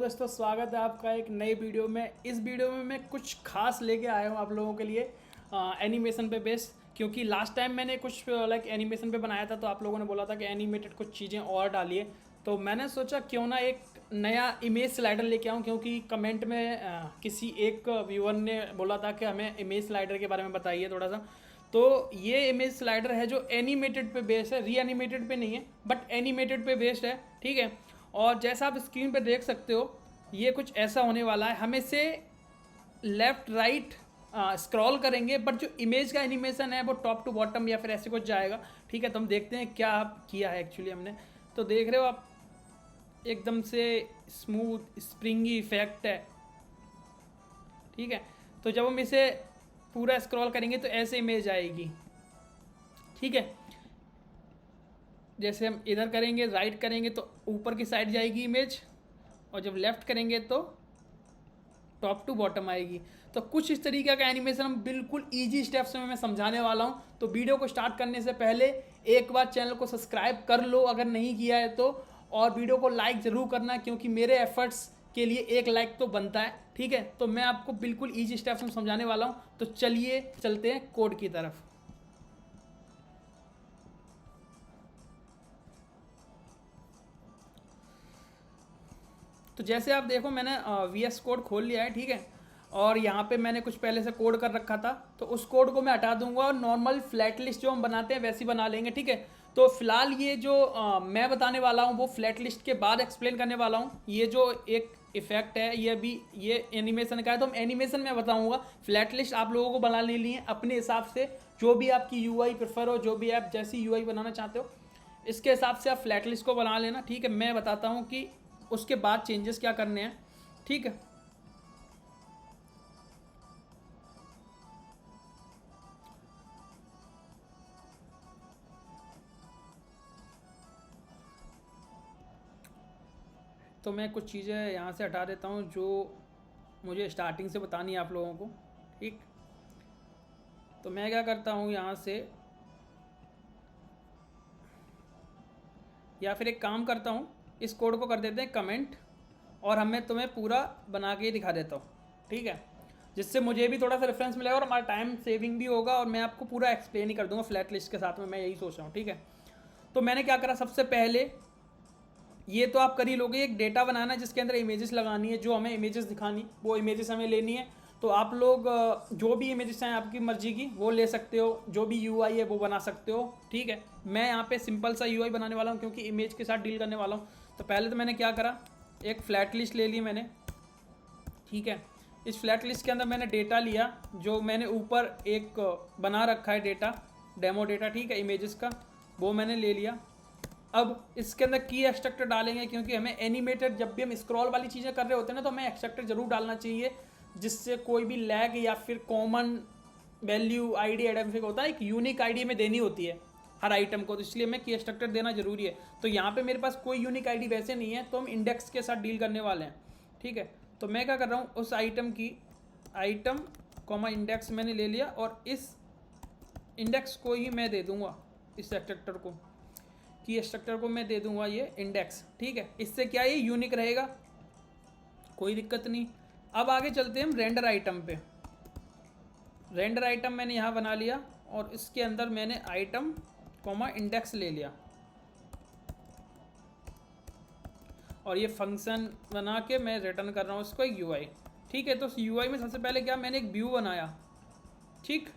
दोस्तों, स्वागत है आपका एक नए वीडियो में। इस वीडियो में मैं कुछ खास लेके आया हूँ आप लोगों के लिए एनिमेशन पे बेस। क्योंकि लास्ट टाइम मैंने कुछ एनिमेशन पे बनाया था, तो आप लोगों ने बोला था कि एनिमेटेड कुछ चीज़ें और डालिए। तो मैंने सोचा क्यों ना एक नया इमेज स्लाइडर लेके आऊँ, क्योंकि कमेंट में किसी एक व्यूअर ने बोला था कि हमें इमेज स्लाइडर के बारे में बताइए थोड़ा सा। तो ये इमेज स्लाइडर है जो एनिमेटेड पे बेस्ड है, री एनिमेटेड पे नहीं है बट एनिमेटेड पे बेस्ड है, ठीक है। और जैसा आप स्क्रीन पे देख सकते हो, ये कुछ ऐसा होने वाला है। हम इसे लेफ्ट राइट स्क्रॉल करेंगे, बट जो इमेज का एनिमेशन है वो टॉप टू बॉटम या फिर ऐसे कुछ जाएगा, ठीक है। तो हम देखते हैं क्या किया है एक्चुअली हमने। तो देख रहे हो आप, एकदम से स्मूथ स्प्रिंगी इफेक्ट है, ठीक है। तो जब हम इसे पूरा स्क्रॉल करेंगे तो ऐसे इमेज आएगी, ठीक है। जैसे हम इधर करेंगे, राइट करेंगे तो ऊपर की साइड जाएगी इमेज, और जब लेफ्ट करेंगे तो टॉप टू बॉटम आएगी। तो कुछ इस तरीके का एनिमेशन हम बिल्कुल इजी स्टेप्स में मैं समझाने वाला हूँ। तो वीडियो को स्टार्ट करने से पहले एक बार चैनल को सब्सक्राइब कर लो अगर नहीं किया है तो, और वीडियो को लाइक ज़रूर करना, क्योंकि मेरे एफर्ट्स के लिए एक लाइक तो बनता है, ठीक है। तो मैं आपको बिल्कुल ईजी स्टेप्स में समझाने वाला हूँ। तो चलिए चलते हैं कोड की तरफ। तो जैसे आप देखो, मैंने VS कोड खोल लिया है, ठीक है। और यहाँ पे मैंने कुछ पहले से कोड कर रखा था, तो उस कोड को मैं हटा दूंगा और नॉर्मल फ्लैट लिस्ट जो हम बनाते हैं वैसी बना लेंगे, ठीक है। तो फिलहाल ये जो मैं बताने वाला हूँ वो फ्लैट लिस्ट के बाद एक्सप्लेन करने वाला हूँ। ये जो एक इफेक्ट है ये भी ये एनिमेशन का है, तो हम एनिमेशन में बताऊंगा। फ्लैट लिस्ट आप लोगों को बना लेनी है अपने हिसाब से, जो भी आपकी यूआई प्रेफर हो, जो भी आप जैसी यूआई बनाना चाहते हो इसके हिसाब से आप फ्लैट लिस्ट को बना लेना, ठीक है। मैं बताता हूँ कि उसके बाद चेंजेस क्या करने हैं, ठीक है। तो मैं कुछ चीज़ें यहाँ से हटा देता हूँ जो मुझे स्टार्टिंग से बतानी है आप लोगों को, ठीक। तो मैं क्या करता हूँ यहाँ से, या फिर एक काम करता हूँ, इस कोड को कर देते हैं कमेंट, और हमें तुम्हें पूरा बना के दिखा देता हूँ, ठीक है। जिससे मुझे भी थोड़ा सा रेफरेंस मिलेगा और हमारा टाइम सेविंग भी होगा, और मैं आपको पूरा एक्सप्लेन ही कर दूंगा फ्लैट लिस्ट के साथ में, मैं यही सोच रहा हूँ, ठीक है। तो मैंने क्या करा, सबसे पहले ये तो आप कर ही लोगे, एक डेटा बनाना है जिसके अंदर इमेजेस लगानी है, जो हमें इमेजेस दिखानी, वो इमेजेस हमें लेनी है। तो आप लोग जो भी इमेजेस हैं आपकी मर्जी की वो ले सकते हो, जो भी यूआई है वो बना सकते हो, ठीक है। मैं यहाँ पे सिंपल सा यूआई बनाने वाला हूँ क्योंकि इमेज के साथ डील करने वाला हूँ। तो पहले तो मैंने क्या करा, एक फ्लैट लिस्ट ले ली मैंने, ठीक है। इस फ्लैट लिस्ट के अंदर मैंने डेटा लिया, जो मैंने ऊपर एक बना रखा है डेटा, डेमो डेटा, ठीक है, इमेजेस का, वो मैंने ले लिया। अब इसके अंदर की एक्सट्रैक्टर डालेंगे, क्योंकि हमें एनिमेटेड जब भी हम स्क्रॉल वाली चीज़ें कर रहे होते हैं ना, तो हमें एक्सट्रैक्टर जरूर डालना चाहिए, जिससे कोई भी लैग या फिर कॉमन वैल्यू आईडी आइडेंटिफाई होता है, एक यूनिक आईडी में देनी होती है हर आइटम को, तो इसलिए हमें की एक्सट्रैक्टर देना जरूरी है। तो यहाँ पे मेरे पास कोई यूनिक आईडी वैसे नहीं है, तो हम इंडेक्स के साथ डील करने वाले हैं, ठीक है। तो मैं क्या कर रहा हूँ, उस आइटम की आइटम कॉमा इंडेक्स मैंने ले लिया, और इस इंडेक्स को ही मैं दे दूंगा, इस एक्सट्रैक्टर को, की स्ट्रक्चर को मैं दे दूंगा ये इंडेक्स, ठीक है। इससे क्या ये यूनिक रहेगा, कोई दिक्कत नहीं। अब आगे चलते हैं हम रेंडर आइटम पे। रेंडर आइटम मैंने यहाँ बना लिया, और इसके अंदर मैंने आइटम कॉमा इंडेक्स ले लिया, और ये फंक्शन बना के मैं रिटर्न कर रहा हूँ इसको एक यूआई, ठीक है। तो उस यूआई में सबसे पहले क्या, मैंने एक व्यू बनाया, ठीक।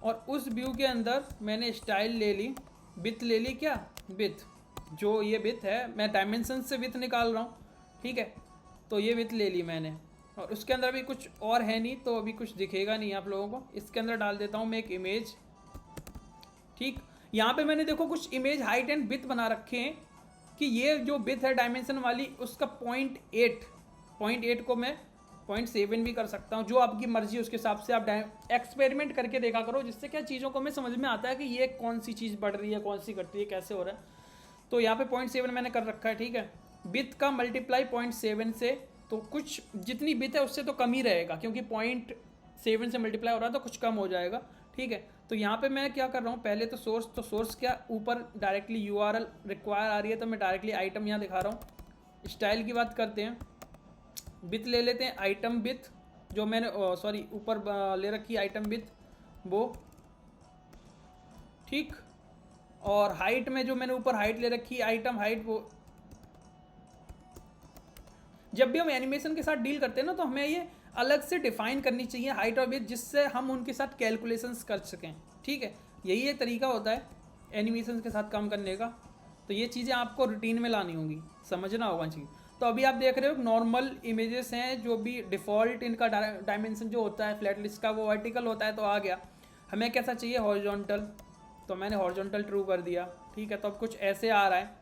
और उस व्यू के अंदर मैंने स्टाइल ले ली, विथ ले ली, क्या विथ, जो ये विथ है मैं डायमेंशन से विथ निकाल रहा हूँ, ठीक है। तो ये विथ ले ली मैंने, और उसके अंदर अभी कुछ और है नहीं, तो अभी कुछ दिखेगा नहीं आप लोगों को। इसके अंदर डाल देता हूँ मैं एक इमेज, ठीक। यहाँ पे मैंने देखो कुछ इमेज हाइट एंड विथ बना रखे हैं, कि ये जो विथ है डायमेंशन वाली उसका 0.8 को मैं 0.7 भी कर सकता हूँ, जो आपकी मर्जी है उसके हिसाब से आप एक्सपेरिमेंट करके देखा करो, जिससे क्या चीज़ों को हमें समझ में आता है कि ये कौन सी चीज़ बढ़ रही है, कौन सी घट रही है, कैसे हो रहा है। तो यहाँ पे 0.7 मैंने कर रखा है, ठीक है। विथ का मल्टीप्लाई 0.7 से, तो कुछ जितनी विथ है उससे तो कम ही रहेगा, क्योंकि 0.7 से मल्टीप्लाई हो रहा है तो कुछ कम हो जाएगा, ठीक है। तो यहाँ पे मैं क्या कर रहा हूँ, पहले तो सोर्स क्या ऊपर डायरेक्टली URL रिक्वायर आ रही है, तो मैं डायरेक्टली आइटम यहाँ दिखा रहा हूँ। स्टाइल की बात करते हैं, विथ ले लेते हैं, आइटम विथ जो मैंने सॉरी ऊपर ले रखी आइटम विथ वो, ठीक। और हाइट में जो मैंने ऊपर हाइट ले रखी आइटम हाइट, वो जब भी हम एनिमेशन के साथ डील करते हैं ना तो हमें ये अलग से डिफाइन करनी चाहिए हाइट और विथ, जिससे हम उनके साथ कैलकुलेशंस कर सकें, ठीक है। यही एक तरीका होता है एनिमेशन के साथ काम करने का। तो ये चीज़ें आपको रूटीन में लानी होंगी, समझना होगा चीज़। तो अभी आप देख रहे हो नॉर्मल इमेजेस हैं, जो भी डिफ़ॉल्ट इनका डायमेंशन जो होता है फ्लैट लिस्ट का वो वर्टिकल होता है, तो आ गया। हमें कैसा चाहिए, हॉरिजॉन्टल, तो मैंने हॉरिजॉन्टल ट्रू कर दिया, ठीक है। तो अब कुछ ऐसे आ रहा है,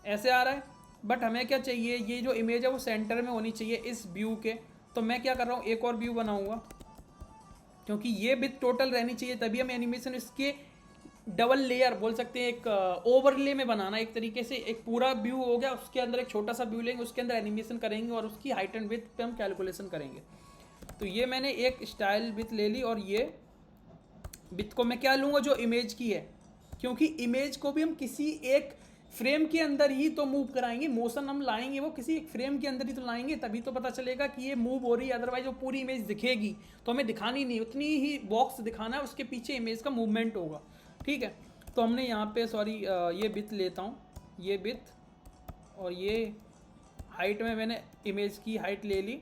ऐसे आ रहा है, बट हमें क्या चाहिए, ये जो इमेज है वो सेंटर में होनी चाहिए इस व्यू के। तो मैं क्या कर रहा हूँ, एक और व्यू बनाऊंगा, क्योंकि ये विथ टोटल रहनी चाहिए, तभी हम एनिमेशन इसके डबल लेयर बोल सकते हैं, एक ओवरले में बनाना एक तरीके से। एक पूरा व्यू हो गया, उसके अंदर एक छोटा सा व्यू लेंगे, उसके अंदर एनिमेशन करेंगे और उसकी हाइट एंड विथ पे हम कैलकुलेशन करेंगे। तो ये मैंने एक स्टाइल विथ ले ली, और ये विथ को मैं क्या लूँगा, जो इमेज की है, क्योंकि इमेज को भी हम किसी एक फ्रेम के अंदर ही तो मूव कराएंगे, मोशन हम लाएंगे वो किसी एक फ्रेम के अंदर ही तो लाएंगे, तभी तो पता चलेगा कि ये मूव हो रही है। अदरवाइज वो पूरी इमेज दिखेगी तो हमें दिखानी नहीं, उतनी ही बॉक्स दिखाना है, उसके पीछे इमेज का मूवमेंट होगा, ठीक है। तो हमने यहाँ पे सॉरी ये विथ लेता हूँ, ये विथ, और ये हाइट में मैंने इमेज की हाइट ले ली,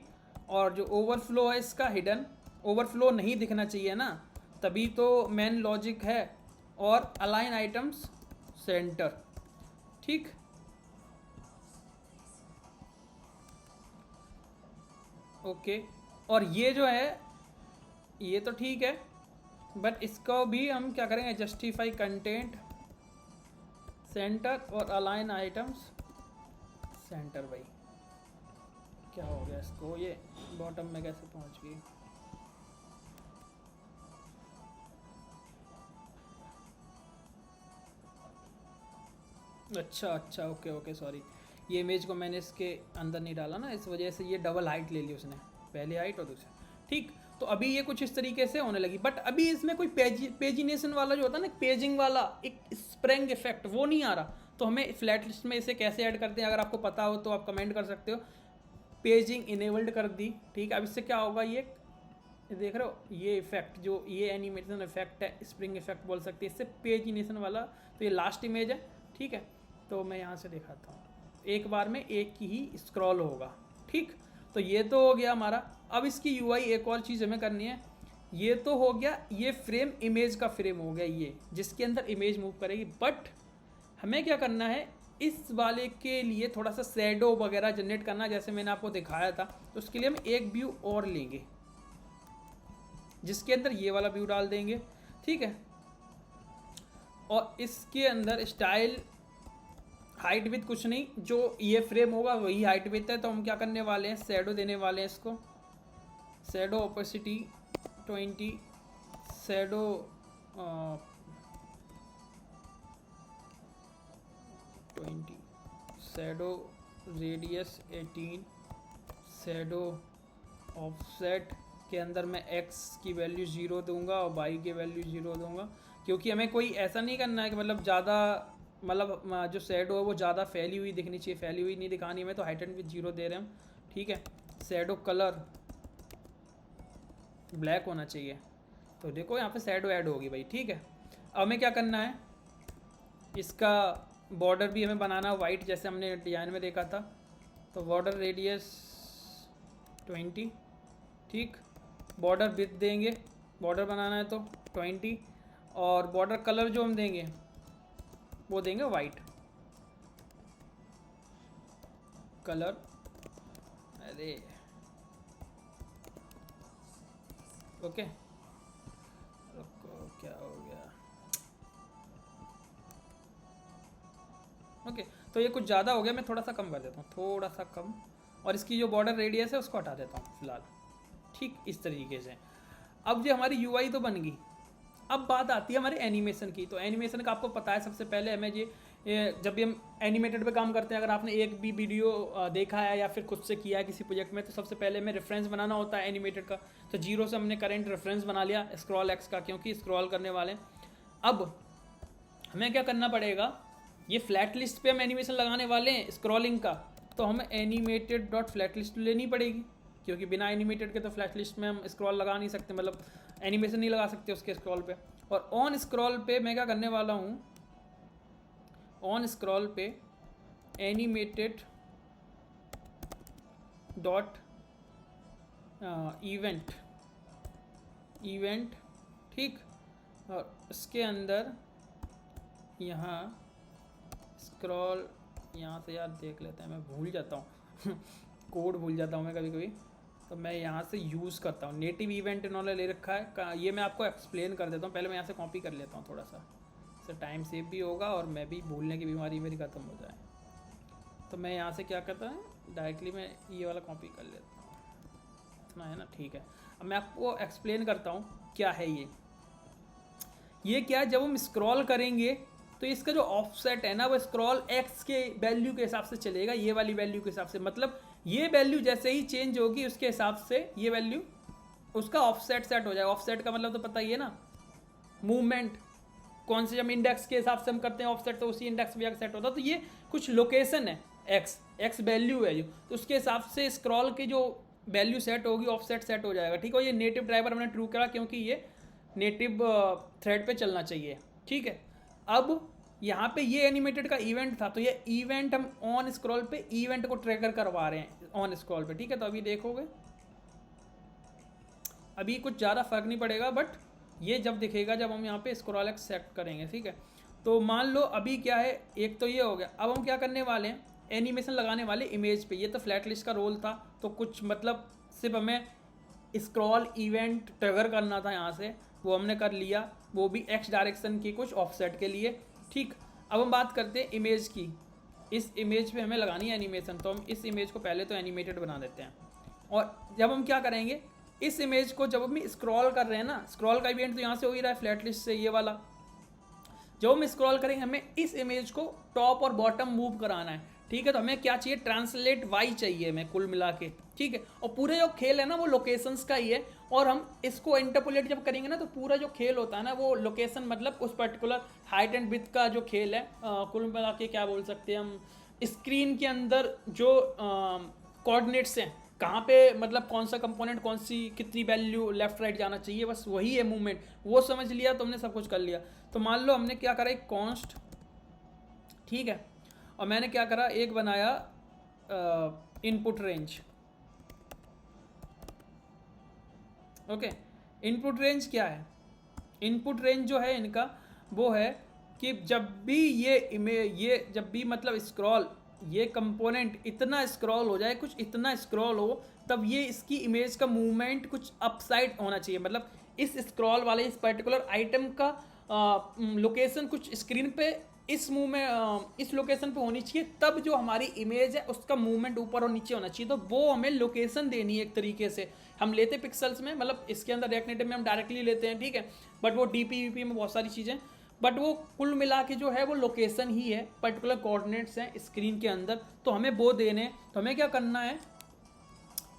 और जो ओवरफ्लो है इसका हिडन, ओवरफ्लो नहीं दिखना चाहिए ना, तभी तो मेन लॉजिक है। और अलाइन आइटम्स सेंटर, ठीक। ओके, और ये जो है ये तो ठीक है, बट इसको भी हम क्या करेंगे, जस्टिफाई कंटेंट सेंटर और अलाइन आइटम्स सेंटर। भाई क्या हो गया इसको, ये बॉटम में कैसे पहुंच गई। अच्छा अच्छा, ओके ओके, सॉरी, ये इमेज को मैंने इसके अंदर नहीं डाला ना, इस वजह से ये डबल हाइट ले ली उसने, पहली हाइट और दूसरी, ठीक। तो अभी ये कुछ इस तरीके से होने लगी, बट अभी इसमें कोई पेजिनेशन वाला जो होता है ना, पेजिंग वाला एक स्प्रिंग इफेक्ट, वो नहीं आ रहा। तो हमें फ्लैट लिस्ट में इसे कैसे ऐड करते हैं, अगर आपको पता हो तो आप कमेंट कर सकते हो। पेजिंग इनेबल्ड कर दी, ठीक है। अब इससे क्या होगा, ये देख रहे हो, ये इफेक्ट जो ये एनिमेशन इफेक्ट है, स्प्रिंग इफेक्ट बोल सकते हैं, इससे पेजिनेशन वाला। तो ये लास्ट इमेज है, ठीक है। तो मैं यहाँ से दिखाता हूँ, एक बार में एक की ही स्क्रॉल होगा, ठीक। तो ये तो हो गया हमारा। अब इसकी यूआई एक और चीज़ हमें करनी है, ये तो हो गया, ये फ्रेम इमेज का फ्रेम हो गया, ये जिसके अंदर इमेज मूव करेगी। बट हमें क्या करना है, इस वाले के लिए थोड़ा सा शैडो वगैरह जनरेट करना, जैसे मैंने आपको दिखाया था। तो उसके लिए हम एक व्यू और लेंगे, जिसके अंदर ये वाला व्यू डाल देंगे, ठीक है। और इसके अंदर स्टाइल हाइट विथ कुछ नहीं, जो ये फ्रेम होगा वही हाइट विथ है। तो हम क्या करने वाले हैं, शैडो देने वाले हैं इसको, shadow opacity 20, shadow 20, shadow radius 18, shadow offset के अंदर मैं x की वैल्यू 0 दूंगा और y की वैल्यू 0 दूंगा, क्योंकि हमें कोई ऐसा नहीं करना है कि मतलब ज़्यादा, मतलब जो शैडो है वो ज़्यादा फैली हुई दिखनी चाहिए, फैली हुई नहीं दिखानी हमें। तो हाइट एंड विथ 0 दे रहे हैं हम, ठीक है। शैडो कलर ब्लैक होना चाहिए, तो देखो यहाँ पे शैडो ऐड होगी भाई, ठीक है। अब हमें क्या करना है, इसका बॉर्डर भी हमें बनाना वाइट, जैसे हमने डिजाइन में देखा था। तो बॉर्डर रेडियस 20, ठीक। बॉर्डर विथ देंगे, बॉर्डर बनाना है तो 20, और बॉर्डर कलर जो हम देंगे वो देंगे वाइट कलर। अरे ओके, क्या हो गया, ओके। तो ये कुछ ज़्यादा हो गया, मैं थोड़ा सा कम कर देता हूँ, थोड़ा सा कम। और इसकी जो बॉर्डर रेडियस है उसको हटा देता हूँ फिलहाल, ठीक। इस तरीके से अब जो हमारी यूआई तो बन गई। अब बात आती है हमारे एनिमेशन की। तो एनिमेशन का आपको पता है, सबसे पहले हमें ये जब भी हम एनिमेटेड पे काम करते हैं, अगर आपने एक भी वीडियो देखा है या फिर खुद से किया है किसी प्रोजेक्ट में, तो सबसे पहले हमें रेफरेंस बनाना होता है एनिमेटेड का। तो 0 से हमने करंट रेफरेंस बना लिया स्क्रॉल एक्स का, क्योंकि स्क्रॉल करने वाले हैं। अब हमें क्या करना पड़ेगा, ये फ्लैट लिस्ट पे हम एनिमेशन लगाने वाले हैं स्क्रॉलिंग का, तो हमें एनिमेटेड डॉट फ्लैट लिस्ट लेनी पड़ेगी, क्योंकि बिना एनिमेटेड के तो फ्लैट लिस्ट में हम स्क्रॉल लगा नहीं सकते, मतलब एनिमेशन नहीं लगा सकते उसके स्क्रॉल पे। और ऑन स्क्रॉल पे मैं क्या करने वाला हूँ, ऑन स्क्रॉल पे एनिमेटेड डॉट इवेंट, ठीक, और इसके अंदर यहाँ स्क्रॉल, यहाँ से यार देख लेते हैं, मैं भूल जाता हूँ कोड भूल जाता हूँ मैं कभी कभी, तो मैं यहाँ से यूज़ करता हूँ। नेटिव इवेंट इन्होंने ले रखा है, ये मैं आपको एक्सप्लेन कर देता हूँ। पहले मैं यहाँ से कॉपी कर लेता हूँ थोड़ा सा, इससे टाइम सेव भी होगा और मैं भी भूलने की बीमारी मेरी ख़त्म हो जाए। तो मैं यहाँ से क्या करता हूँ, डायरेक्टली मैं ये वाला कॉपी कर लेता हूँ, इतना है ना, ठीक है। अब मैं आपको एक्सप्लेन करता हूँ क्या है ये क्या है। जब हम स्क्रॉल करेंगे तो इसका जो ऑफसेट है ना, वो स्क्रॉल एक्स के वैल्यू के हिसाब से चलेगा, ये वाली वैल्यू के हिसाब से। मतलब ये वैल्यू जैसे ही चेंज होगी उसके हिसाब से ये वैल्यू, उसका ऑफसेट सेट हो जाएगा। ऑफसेट का मतलब तो पता ही है ना, मूवमेंट कौन से, जब इंडेक्स के हिसाब से हम करते हैं ऑफसेट तो उसी इंडेक्स पे सेट होता है। तो ये कुछ लोकेशन है, एक्स वैल्यू है जो, तो उसके हिसाब से स्क्रॉल की जो वैल्यू सेट होगी ऑफसेट सेट हो जाएगा, ठीक है। ये नेटिव ड्राइवर हमने ट्रू करा क्योंकि ये नेटिव थ्रेड पे चलना चाहिए, ठीक है। अब यहाँ पे ये एनिमेटेड का इवेंट था, तो ये इवेंट हम ऑन स्क्रॉल पे इवेंट को ट्रिगर करवा रहे हैं ऑन स्क्रॉल पे, ठीक है। तो अभी देखोगे, अभी कुछ ज़्यादा फर्क नहीं पड़ेगा, बट ये जब दिखेगा जब हम यहाँ पे स्क्रॉल एक्स सेट करेंगे, ठीक है। तो मान लो अभी क्या है, एक तो ये हो गया। अब हम क्या करने वाले हैं, एनिमेशन लगाने वाले इमेज पे। ये तो फ्लैट लिस्ट का रोल था, तो कुछ मतलब सिर्फ हमें स्क्रॉल इवेंट ट्रिगर करना था यहाँ से, वो हमने कर लिया, वो भी एक्स डायरेक्शन की कुछ ऑफसेट के लिए, ठीक। अब हम बात करते हैं इमेज की। इस इमेज पे हमें लगानी है एनिमेशन, तो हम इस इमेज को पहले तो एनिमेटेड बना देते हैं। और जब हम क्या करेंगे, इस इमेज को जब हम स्क्रॉल कर रहे हैं ना, स्क्रॉल का इवेंट तो यहाँ से हो ही रहा है फ्लैट लिस्ट से, ये वाला। जब हम स्क्रॉल करेंगे हमें इस इमेज को टॉप और बॉटम मूव कराना है, ठीक है। तो हमें क्या चाहिए, ट्रांसलेट वाई चाहिए हमें कुल मिला के, ठीक है। और पूरे जो खेल है ना वो लोकेशंस का ही है, और हम इसको इंटरपोलेट जब करेंगे ना तो पूरा जो खेल होता है ना वो लोकेशन, मतलब उस पर्टिकुलर हाइट एंड विड्थ का जो खेल है, कुल मिला के क्या बोल सकते हैं हम, स्क्रीन के अंदर जो कोऑर्डिनेट्स हैं, कहाँ पे मतलब कौन सा कंपोनेंट, कौन सी कितनी वैल्यू लेफ्ट राइट जाना चाहिए, बस वही है मूवमेंट। वो समझ लिया तो हमने सब कुछ कर लिया। तो मान लो हमने क्या करा, एक कॉन्स्ट, ठीक है, और मैंने क्या करा, एक बनाया input range, okay. Input range क्या है, इनपुट रेंज जो है इनका वो है कि जब भी ये जब भी मतलब स्क्रॉल, ये कंपोनेंट इतना स्क्रॉल हो जाए, कुछ इतना स्क्रॉल हो, तब ये इसकी इमेज का मूवमेंट कुछ अपसाइड होना चाहिए। मतलब इस स्क्रॉल वाले इस पर्टिकुलर आइटम का लोकेशन कुछ स्क्रीन पे इस मूव में इस लोकेशन पे होनी चाहिए, तब जो हमारी इमेज है उसका मूवमेंट ऊपर और नीचे होना चाहिए। तो वो हमें लोकेशन देनी है एक तरीके से। हम लेते पिक्सल्स में, मतलब इसके अंदर रिएक्ट नेटिव में हम डायरेक्टली लेते हैं, ठीक है, बट वो डीपी में बहुत सारी चीज़ें, बट वो कुल मिला के जो है वो लोकेशन ही है, पर्टिकुलर कोऑर्डिनेट्स हैं स्क्रीन के अंदर, तो हमें वो देने। तो हमें क्या करना है,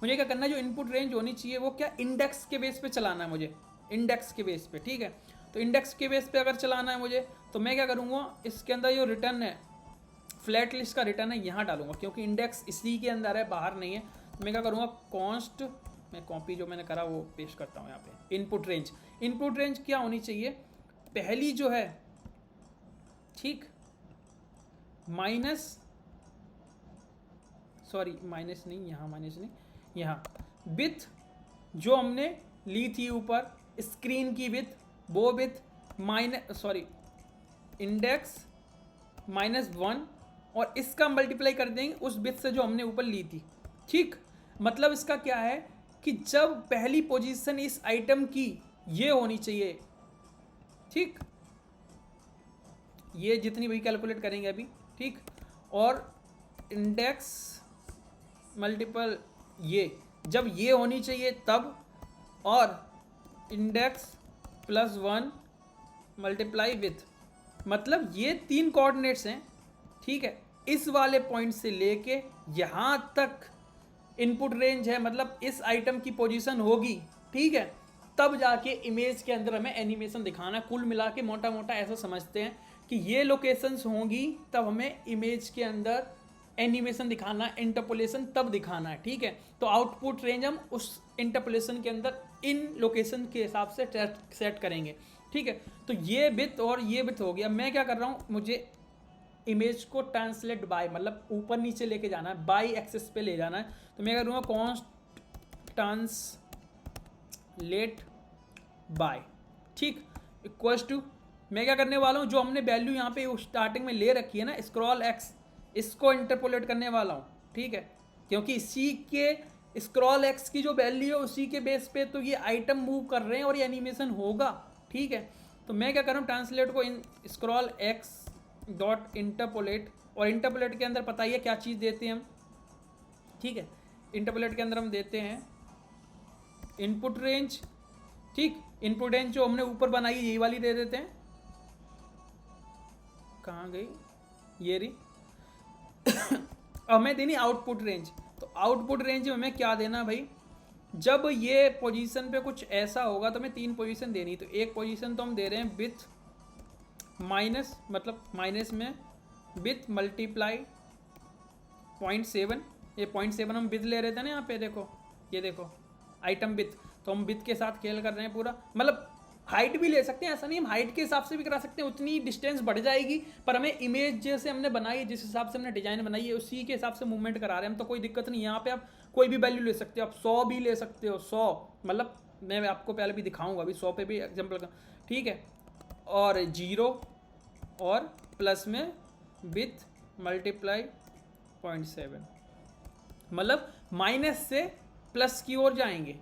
मुझे क्या करना है, जो इनपुट रेंज होनी चाहिए वो क्या, इंडेक्स के बेस पे चलाना है मुझे, इंडेक्स के बेस पे, ठीक है। तो इंडेक्स के बेस पे अगर चलाना है मुझे, तो मैं क्या करूँगा, इसके अंदर जो रिटर्न है, फ्लैट लिस्ट का रिटर्न है, यहाँ डालूंगा, क्योंकि इंडेक्स इसी के अंदर है, बाहर नहीं है। तो मैं क्या करूँगा, कॉन्स्ट, मैं कॉपी जो मैंने करा वो पेस्ट करता हूँ यहाँ पे। इनपुट रेंज, इनपुट रेंज क्या होनी चाहिए, पहली जो है, ठीक, माइनस, सॉरी माइनस नहीं, यहाँ माइनस नहीं, यहाँ विथ जो हमने ली थी ऊपर स्क्रीन की विथ, वो विथ माइनस, सॉरी इंडेक्स -1, और इसका मल्टीप्लाई कर देंगे उस विथ से जो हमने ऊपर ली थी, ठीक। मतलब इसका क्या है कि जब पहली पोजीशन इस आइटम की ये होनी चाहिए, ठीक, ये जितनी भी कैलकुलेट करेंगे अभी, ठीक, और इंडेक्स मल्टीपल ये जब ये होनी चाहिए तब, और इंडेक्स +1 मल्टीप्लाई विथ, मतलब ये 3 कोऑर्डिनेट्स हैं, ठीक है। इस वाले पॉइंट से लेके यहाँ तक इनपुट रेंज है, मतलब इस आइटम की पोजीशन होगी, ठीक है, तब जाके इमेज के अंदर हमें एनिमेशन दिखाना है। कुल मिला के मोटा मोटा ऐसा समझते हैं कि ये लोकेशंस होंगी तब हमें इमेज के अंदर एनिमेशन दिखाना है, इंटरपोलेशन तब दिखाना है, ठीक है। तो आउटपुट रेंज हम उस इंटरपोलेशन के अंदर इन लोकेशन के हिसाब से सेट करेंगे, ठीक है। तो ये विड्थ और ये विड्थ हो गया। मैं क्या कर रहा हूँ, मुझे इमेज को ट्रांसलेट बाय मतलब ऊपर नीचे लेके जाना है, बाई एक्सेस पे ले जाना है। तो मैं करूँगा कॉन्स्ट ट्रांसलेट बाय, ठीक, इक्वल्स टू मैं क्या करने वाला हूँ, जो हमने वैल्यू यहाँ पे स्टार्टिंग में ले रखी है ना स्क्रॉल एक्स, इसको इंटरपोलेट करने वाला हूँ, ठीक है। क्योंकि इसी के स्क्रॉल एक्स की जो वैल्यू है उसी के बेस पे तो ये आइटम मूव कर रहे हैं और ये एनिमेशन होगा, ठीक है। तो मैं क्या कर रहा हूँ, ट्रांसलेट को इन स्क्रॉल एक्स डॉट इंटरपोलेट, और इंटरपोलेट के अंदर पता ही है क्या चीज़ देते हैं हम, ठीक है। इंटरपोलेट के अंदर हम देते हैं इनपुट रेंज, ठीक। इनपुट रेंज जो हमने ऊपर बनाई है यही वाली दे देते हैं, कहाँ गई ये रही हमें देनी आउटपुट रेंज। तो आउटपुट रेंज में हमें क्या देना भाई, जब ये पोजीशन पे कुछ ऐसा होगा तो हमें 3 पोजीशन देनी। तो एक पोजीशन तो हम दे रहे हैं विथ माइनस, मतलब माइनस में विथ मल्टीप्लाई 0.7, ये 0.7 हम विथ ले रहे थे ना यहाँ पे, देखो ये देखो आइटम विथ, तो हम विथ के साथ खेल कर रहे हैं पूरा। मतलब हाइट भी ले सकते हैं, ऐसा नहीं, हम हाइट के हिसाब से भी करा सकते हैं, उतनी डिस्टेंस बढ़ जाएगी, पर हमें इमेज जैसे हमने बनाई है, जिस हिसाब से हमने डिजाइन बनाई है उसी के हिसाब से मूवमेंट करा रहे हैं हम, तो कोई दिक्कत नहीं। यहाँ पे आप कोई भी वैल्यू ले सकते हो, आप 100 भी ले सकते हो, 100 मतलब मैं आपको पहले भी दिखाऊंगा, अभी 100 पे भी एग्जाम्पल का, ठीक है। और 0 और प्लस में विथ मल्टीप्लाई 0.7, मतलब माइनस से प्लस की ओर जाएंगे,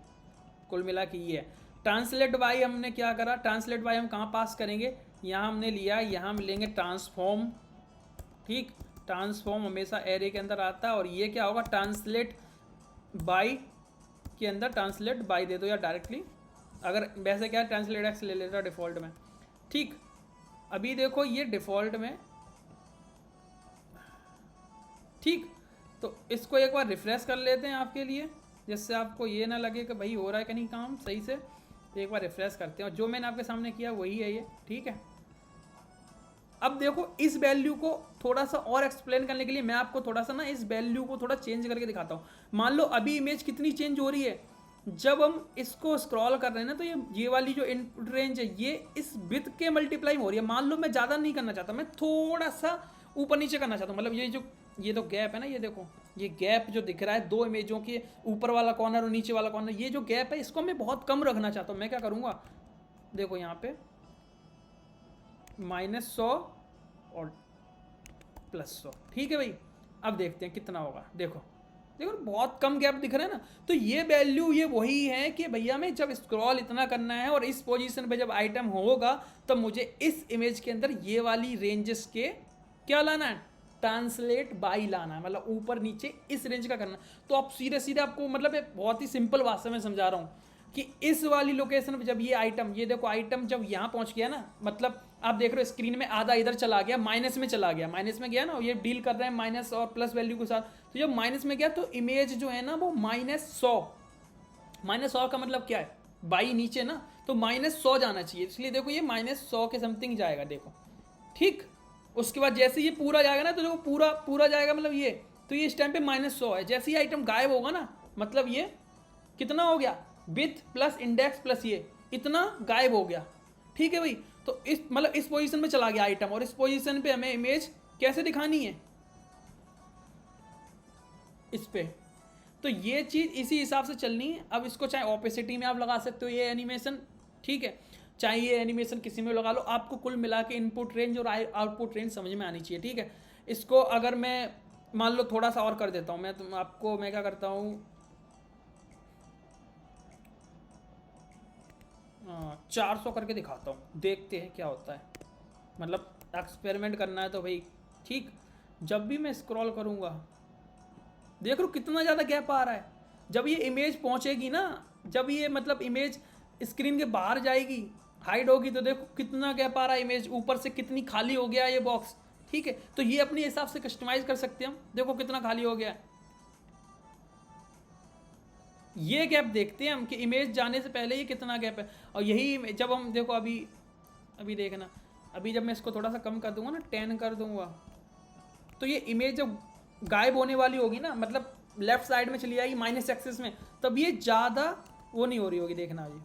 कुल मिला के ये है। ट्रांसलेट बाई हमने क्या करा, ट्रांसलेट बाई हम कहाँ पास करेंगे, यहाँ हमने लिया, यहाँ हम लेंगे ट्रांसफॉर्म, ठीक। ट्रांसफॉर्म हमेशा एरे के अंदर आता है, और ये क्या होगा, ट्रांसलेट बाई के अंदर ट्रांसलेट बाई दे दो या डायरेक्टली, अगर वैसे क्या ट्रांसलेट एक्स ले लेता डिफ़ॉल्ट में, ठीक। अभी देखो ये डिफ़ॉल्ट में, ठीक। तो इसको एक बार रिफ्रेश कर लेते हैं आपके लिए, जिससे आपको ये ना लगे कि भाई हो रहा है कि नहीं काम सही से। तो एक बार रिफ्रेश करते हैं, और जो मैंने आपके सामने किया वही है ये, ठीक है। अब देखो इस वैल्यू को थोड़ा सा और एक्सप्लेन करने के लिए मैं आपको थोड़ा सा ना इस वैल्यू को थोड़ा चेंज करके दिखाता हूँ। मान लो अभी इमेज कितनी चेंज हो रही है, जब हम इसको स्क्रॉल कर रहे हैं ना, तो ये वाली जो इनपुट रेंज है ये इस विड्थ के मल्टीप्लाई में हो रही है। मान लो मैं ज़्यादा नहीं करना चाहता, मैं थोड़ा सा ऊपर नीचे करना चाहता हूँ, मतलब ये तो गैप है ना, ये देखो ये गैप जो दिख रहा है दो इमेजों के ऊपर वाला कॉर्नर और नीचे वाला कॉर्नर, ये जो गैप है इसको मैं बहुत कम रखना चाहता हूँ। मैं क्या करूँगा, देखो यहाँ पे -100 और +100, ठीक है भाई। अब देखते हैं कितना होगा, देखो देखो बहुत कम गैप दिख रहा है ना। तो ये वैल्यू ये वही है कि भैया मैं जब स्क्रॉल इतना करना है और इस पोजीशन पे जब आइटम होगा तब मुझे इस इमेज के अंदर ये वाली रेंजेस के क्या लाना है, ट्रांसलेट बाई लाना है, मतलब ऊपर नीचे इस रेंज का करना। तो आप सीधे सीधे आपको मतलब बहुत ही सिंपल भाषा में समझा रहा हूँ कि इस वाली लोकेशन पे जब ये आइटम, ये देखो आइटम जब यहाँ पहुँच गया ना, मतलब आप देख रहे हो स्क्रीन में आधा इधर चला गया, माइनस में चला गया, माइनस में गया ना, ये डील कर रहे हैं माइनस और प्लस वैल्यू के साथ। तो जब माइनस में गया तो इमेज जो है ना वो -100 का मतलब क्या है, बाई नीचे ना, तो -100 जाना चाहिए, इसलिए देखो ये -100 के समथिंग जाएगा, देखो ठीक। उसके बाद जैसे ये पूरा जाएगा ना, तो देखो पूरा पूरा जाएगा, मतलब ये तो ये इस टाइम पे -100 है। जैसे ही आइटम गायब होगा ना, मतलब ये कितना हो गया, विथ प्लस इंडेक्स प्लस ये इतना गायब हो गया, ठीक है भाई। तो इस मतलब इस पोजीशन में चला गया आइटम, और इस पोजीशन पे हमें इमेज कैसे दिखानी है, इस पे। तो ये चीज़ इसी हिसाब से चलनी है। अब इसको चाहे ऑपेसिटी में आप लगा सकते हो ये एनिमेशन, ठीक है, चाहे ये एनिमेशन किसी में लगा लो, आपको कुल मिला के इनपुट रेंज और आउटपुट रेंज समझ में आनी चाहिए, ठीक है। इसको अगर मैं मान लो थोड़ा सा और कर देता हूँ, मैं क्या करता हूँ, 400 करके दिखाता हूँ, देखते हैं क्या होता है। मतलब एक्सपेरिमेंट करना है तो भाई ठीक। जब भी मैं स्क्रॉल करूँगा देख लो कितना ज़्यादा गैप आ रहा है। जब ये इमेज पहुँचेगी ना, जब ये मतलब इमेज स्क्रीन के बाहर जाएगी, हाइड होगी, तो देखो कितना गैप आ रहा है, इमेज ऊपर से कितनी खाली हो गया ये बॉक्स, ठीक है। तो ये अपने हिसाब से कस्टमाइज कर सकते हैं हम, देखो कितना खाली हो गया है। ये गैप देखते हैं हम कि इमेज जाने से पहले ये कितना गैप है। और यही जब हम देखो अभी देखना, अभी जब मैं इसको थोड़ा सा कम कर दूंगा ना, 10 कर दूंगा, तो ये इमेज जब गायब होने वाली होगी ना, मतलब लेफ्ट साइड में चली जाएगी माइनस एक्सिस में, तब ये ज़्यादा वो नहीं हो रही होगी। देखना ये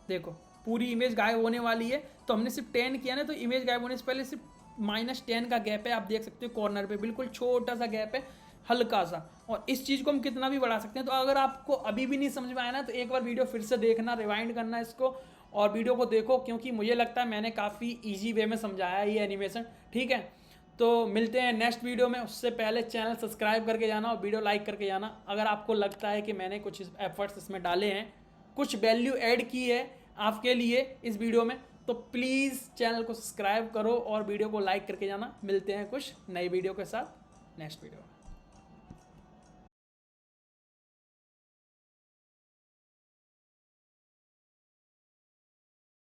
देखो पूरी इमेज गायब होने वाली है, तो हमने सिर्फ 10 किया ना, तो इमेज गायब होने से पहले सिर्फ -10 का गैप है। आप देख सकते हो कॉर्नर पे बिल्कुल छोटा सा गैप है, हल्का सा। और इस चीज़ को हम कितना भी बढ़ा सकते हैं। तो अगर आपको अभी भी नहीं समझ में आया ना, तो एक बार वीडियो फिर से देखना, रिवाइंड करना इसको और वीडियो को देखो, क्योंकि मुझे लगता है मैंने काफ़ी ईजी वे में समझाया है ये एनिमेशन। ठीक है, तो मिलते हैं नेक्स्ट वीडियो में। उससे पहले चैनल सब्सक्राइब करके जाना और वीडियो लाइक करके जाना। अगर आपको लगता है कि मैंने कुछ एफर्ट्स इसमें डाले हैं, कुछ वैल्यू ऐड की है आपके लिए इस वीडियो में, तो प्लीज़ चैनल को सब्सक्राइब करो और वीडियो को लाइक करके जाना। मिलते हैं कुछ नई वीडियो के साथ नेक्स्ट वीडियो में।